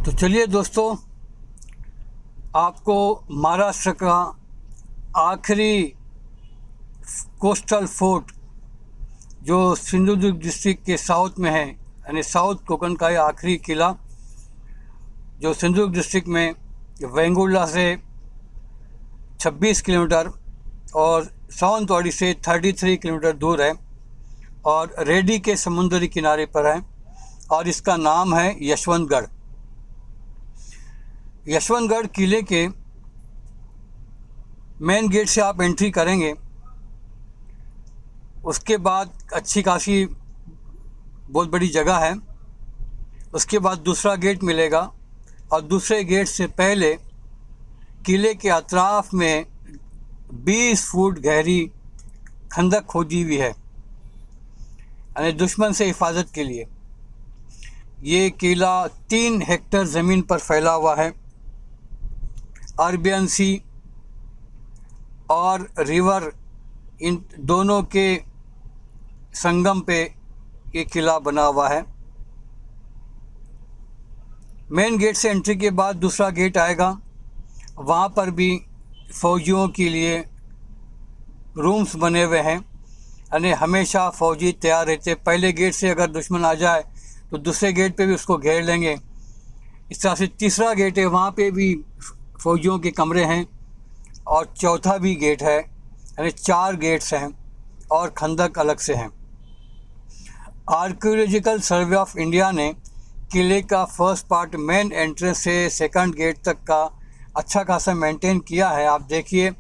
तो चलिए दोस्तों, आपको महाराष्ट्र का आखिरी कोस्टल फोर्ट जो सिंधुदुर्ग डिस्ट्रिक्ट के साउथ में है, यानी साउथ कोकण का ये आखिरी किला जो सिंधुदुर्ग डिस्ट्रिक्ट में वेंगुर्ला से 26 किलोमीटर और सावंतवाड़ी से 33 किलोमीटर दूर है और रेडी के समुद्री किनारे पर है और इसका नाम है यशवंतगढ़। यशवंतगढ़ किले के मेन गेट से आप एंट्री करेंगे, उसके बाद अच्छी खासी बहुत बड़ी जगह है। उसके बाद दूसरा गेट मिलेगा और दूसरे गेट से पहले किले के अतराफ में 20 फुट गहरी खंदक खोदी हुई है, यानी दुश्मन से हिफाजत के लिए। ये किला 3 हेक्टेयर ज़मीन पर फैला हुआ है। अरबियन सी और रिवर इन दोनों के संगम पे ये किला बना हुआ है। मेन गेट से एंट्री के बाद दूसरा गेट आएगा, वहाँ पर भी फ़ौजियों के लिए रूम्स बने हुए हैं, यानी हमेशा फ़ौजी तैयार रहते। पहले गेट से अगर दुश्मन आ जाए तो दूसरे गेट पे भी उसको घेर लेंगे। इस तरह से तीसरा गेट है, वहाँ पे भी फ़ौजियों के कमरे हैं और चौथा भी गेट है, यानी 4 गेट्स हैं और खंदक अलग से हैं। आर्कियोलॉजिकल सर्वे ऑफ इंडिया ने किले का फर्स्ट पार्ट मेन एंट्रेंस से सेकंड गेट तक का अच्छा खासा मेंटेन किया है। आप देखिए,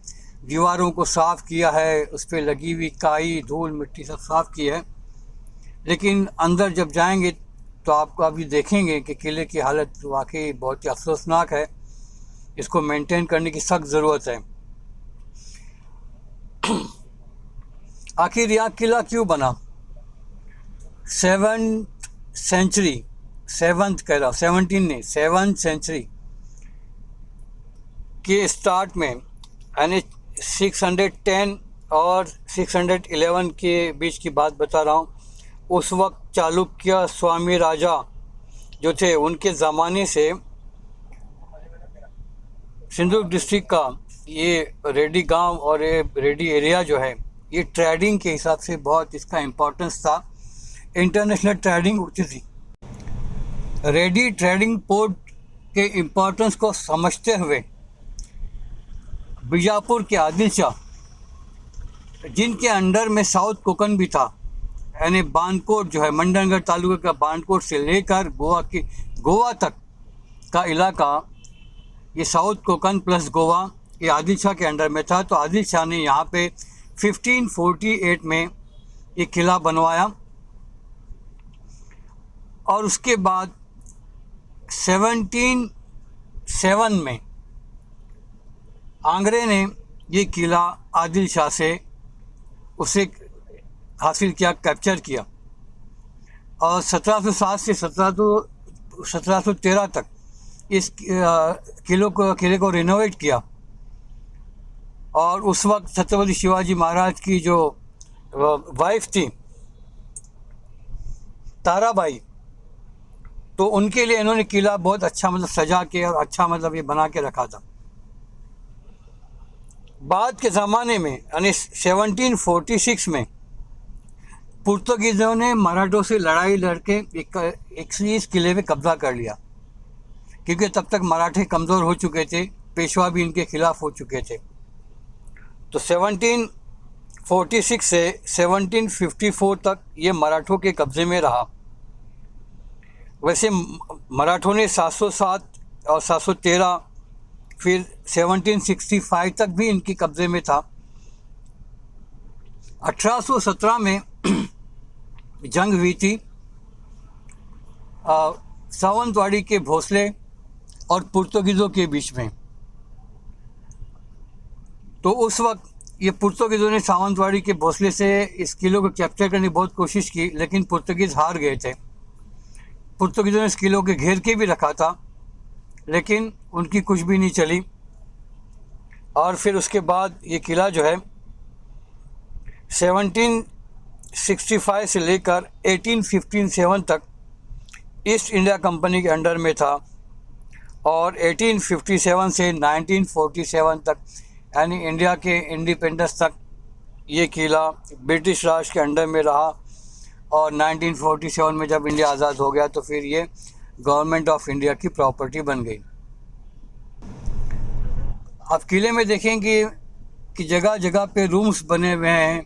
दीवारों को साफ़ किया है, उस पर लगी हुई काई धूल मिट्टी सब साफ़ की है। लेकिन अंदर जब जाएंगे तो आपको अभी देखेंगे कि किले की हालत वाकई बहुत ही अफसोसनाक है। इसको मेंटेन करने की सख्त ज़रूरत है। आखिर यह किला क्यों बना? 7th सेंचुरी, 7th कह रहा हूँ, 17 नहीं, 7th सेंचुरी के स्टार्ट में, यानी 610 और 611 के बीच की बात बता रहा हूँ। उस वक्त चालुक्य स्वामी राजा जो थे, उनके ज़माने से सिंधुदुर्ग डिस्ट्रिक्ट का ये रेडी गांव और ये रेडी एरिया जो है, ये ट्रेडिंग के हिसाब से बहुत इसका इम्पोर्टेंस था। इंटरनेशनल ट्रेडिंग होती थी। रेडी ट्रेडिंग पोर्ट के इम्पोर्टेंस को समझते हुए बीजापुर के आदिल शाह, जिनके अंडर में साउथ कोकण भी था, यानी बानकोट जो है, मंडनगढ़ तालुका का बानकोट से लेकर गोवा तक का इलाका, ये साउथ कोकण प्लस गोवा, ये आदिल शाह के अंडर में था। तो आदिल शाह ने यहाँ पे 1548 में ये किला बनवाया और उसके बाद 1707 में आंग्रे ने ये किला आदिल शाह से उसे हासिल किया, कैप्चर किया और 1707 से 1713 तक इस किले को रिनोवेट किया। और उस वक्त छत्रपति शिवाजी महाराज की जो वाइफ थी ताराबाई, तो उनके लिए इन्होंने किला बहुत अच्छा सजा के और अच्छा ये बना के रखा था। बाद के ज़माने में, यानी 1746 में पुर्तगीज़ों ने मराठों से लड़ाई लड़के इस किले पे कब्ज़ा कर लिया, क्योंकि तब तक मराठे कमज़ोर हो चुके थे, पेशवा भी इनके खिलाफ हो चुके थे। तो 1746 से 1754 तक ये मराठों के कब्ज़े में रहा। वैसे मराठों ने 707 और 713, फिर 1765 तक भी इनके कब्ज़े में था। 1817 में जंग हुई थी सावंतवाड़ी के भोसले और पुर्तगीज़ों के बीच में। तो उस वक्त ये पुर्तगीज़ों ने सावंतवाड़ी के भोसले से इस किले को कैप्चर करने की बहुत कोशिश की, लेकिन पुर्तगीज़ हार गए थे। पुर्तगीज़ों ने इस किले को घेर के भी रखा था, लेकिन उनकी कुछ भी नहीं चली। और फिर उसके बाद ये किला जो है 1765 से लेकर 1857 तक ईस्ट इंडिया कंपनी के अंडर में था और 1857 से 1947 तक यानी इंडिया के इंडिपेंडेंस तक ये किला ब्रिटिश राज के अंडर में रहा। और 1947 में जब इंडिया आज़ाद हो गया तो फिर ये गवर्नमेंट ऑफ इंडिया की प्रॉपर्टी बन गई। आप किले में देखेंगे कि जगह जगह पे रूम्स बने हुए हैं,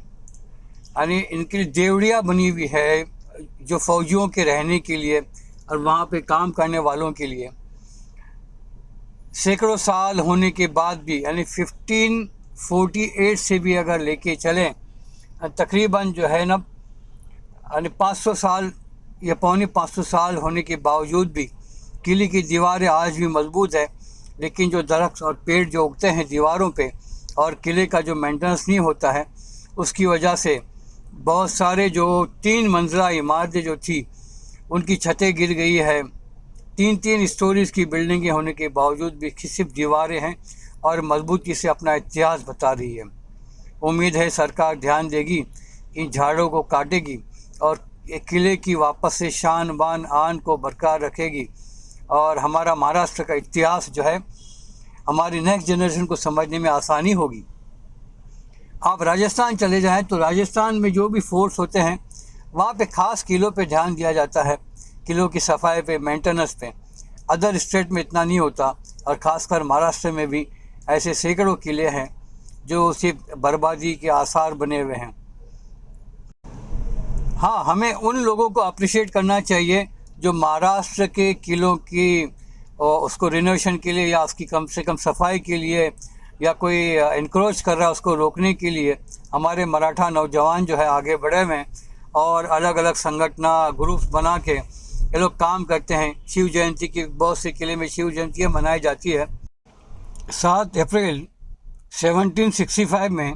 यानी इनके लिए देवड़ियाँ बनी हुई है जो फ़ौजियों के रहने के लिए और वहाँ पे काम करने वालों के लिए। सैकड़ों साल होने के बाद भी यानी 1548 से भी अगर लेके चलें तकरीबन जो है ना यानी 500 साल या पौने 500 साल होने के बावजूद भी किले की दीवारें आज भी मजबूत है। लेकिन जो दरख्त और पेड़ जो उगते हैं दीवारों पे और किले का जो मेंटेनेंस नहीं होता है उसकी वजह से बहुत सारे जो 3 मंजिला इमारतें जो थी उनकी छतें गिर गई है। 3-3 स्टोरीज़ की बिल्डिंगें होने के बावजूद भी सिर्फ दीवारें हैं और मजबूती से अपना इतिहास बता रही है। उम्मीद है सरकार ध्यान देगी, इन झाड़ों को काटेगी और किले की वापस से शान बान आन को बरकरार रखेगी और हमारा महाराष्ट्र का इतिहास जो है हमारी नेक्स्ट जनरेशन को समझने में आसानी होगी। आप राजस्थान चले जाएं तो राजस्थान में जो भी फोर्ट्स होते हैं वहाँ पे ख़ास किलों पे ध्यान दिया जाता है, किलों की सफाई पे, मेंटेनेंस पे। अदर स्टेट में इतना नहीं होता और ख़ासकर महाराष्ट्र में भी ऐसे सैकड़ों किले हैं जो सिर्फ बर्बादी के आसार बने हुए हैं। हाँ, हमें उन लोगों को अप्रिशिएट करना चाहिए जो महाराष्ट्र के किलों की उसको रिनोवेशन के लिए या उसकी कम से कम सफाई के लिए या कोई इनक्रोच कर रहा है उसको रोकने के लिए हमारे मराठा नौजवान जो है आगे बढ़े हुए हैं और अलग अलग संगठना ग्रुप्स बना के ये लोग काम करते हैं। शिव जयंती की बहुत से किले में शिव जयंती मनाई जाती है। 7 अप्रैल 1765 में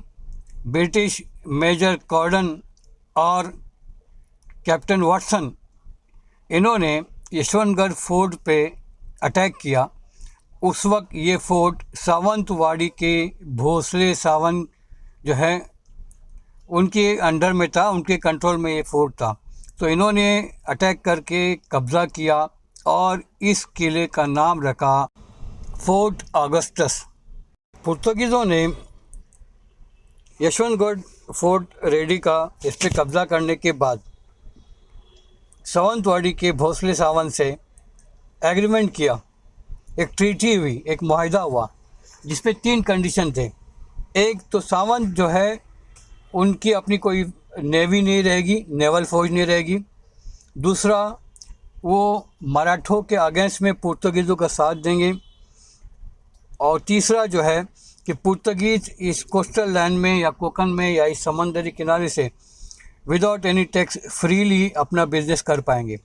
ब्रिटिश मेजर कॉर्डन और कैप्टन वाटसन इन्होंने यशवंतगढ़ फोर्ट पे अटैक किया। उस वक्त ये फोर्ट सावंतवाड़ी के भोसले सावंत जो है उनके अंडर में था, उनके कंट्रोल में ये फोर्ट था। तो इन्होंने अटैक करके कब्ज़ा किया और इस किले का नाम रखा फोर्ट ऑगस्टस। पुर्तगीज़ों ने यशवंतगढ़ फोर्ट रेडी का इस पर कब्ज़ा करने के बाद सावंतवाड़ी के भोसले सावंत से एग्रीमेंट किया, एक ट्रीटी हुई, एक मुआहदा हुआ जिसपे 3 कंडीशन थे। एक तो सावंत जो है उनकी अपनी कोई नेवी नहीं रहेगी, नेवल फौज नहीं रहेगी। दूसरा, वो मराठों के अगेंस्ट में पुर्तगीज़ों का साथ देंगे। और तीसरा जो है कि पुर्तगीज़ इस कोस्टल लैंड में या कोकन में या इस समंदरी किनारे से विदाउट एनी टैक्स फ्रीली अपना बिजनेस कर पाएंगे।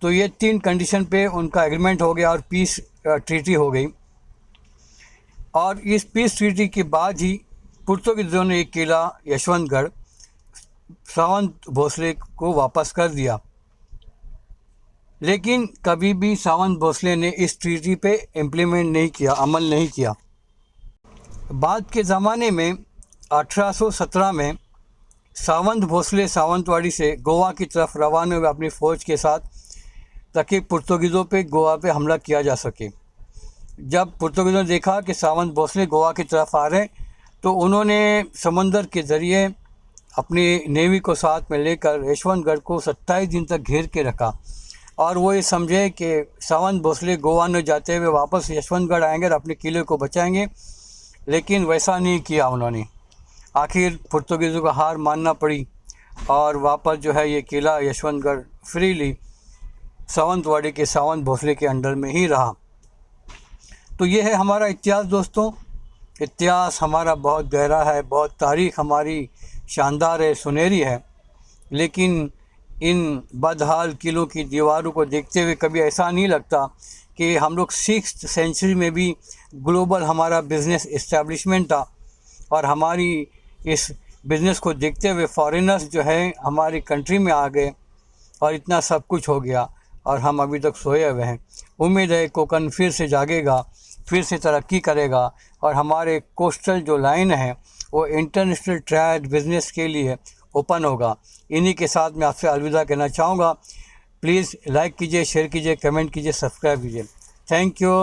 तो ये 3 कंडीशन पे उनका एग्रीमेंट हो गया और पीस ट्रीटी हो गई। और इस पीस ट्रीटी के बाद ही पुर्तगीज़ों ने एक किला यशवंतगढ़ सावंत भोसले को वापस कर दिया। लेकिन कभी भी सावंत भोसले ने इस ट्रीटी पे इम्प्लीमेंट नहीं किया, अमल नहीं किया। बाद के ज़माने में 1817 में सावंत भोसले सावंतवाड़ी से गोवा की तरफ रवाना हुए अपनी फ़ौज के साथ ताकि पुर्तगीज़ों पे गोवा पे हमला किया जा सके। जब पुर्तगीज़ों ने देखा कि सावंत भोसले गोवा की तरफ आ रहे हैं तो उन्होंने समंदर के ज़रिए अपनी नेवी को साथ में लेकर यशवंतगढ़ को 27 दिन तक घेर के रखा और वो ये समझे कि सावंत भोसले गोवा न जाते हुए वापस यशवंतगढ़ आएंगे और अपने किले को बचाएंगे। लेकिन वैसा नहीं किया उन्होंने। आखिर पुर्तगीज़ों को हार मानना पड़ी और वापस जो है ये किला यशवंतगढ़ फ्रीली सावंतवाड़ी के सावंत भोसले के अंडर में ही रहा। तो ये है हमारा इतिहास दोस्तों। इतिहास हमारा बहुत गहरा है, बहुत तारीख़ हमारी शानदार है, सुनहरी है। लेकिन इन बदहाल किलों की दीवारों को देखते हुए कभी ऐसा नहीं लगता कि हम लोग 6th सेंचुरी में भी ग्लोबल हमारा बिज़नेस इस्टेब्लिशमेंट था और हमारी इस बिज़नेस को देखते हुए फॉरेनर्स जो है हमारी कंट्री में आ गए और इतना सब कुछ हो गया और हम अभी तक सोए हुए हैं। उम्मीद है कोकन फिर से जागेगा, फिर से तरक्की करेगा और हमारे कोस्टल जो लाइन है वो इंटरनेशनल ट्रेड बिज़नेस के लिए ओपन होगा। इन्हीं के साथ मैं आपसे अलविदा कहना चाहूँगा। प्लीज़ लाइक कीजिए, शेयर कीजिए, कमेंट कीजिए, सब्सक्राइब कीजिए। Thank you.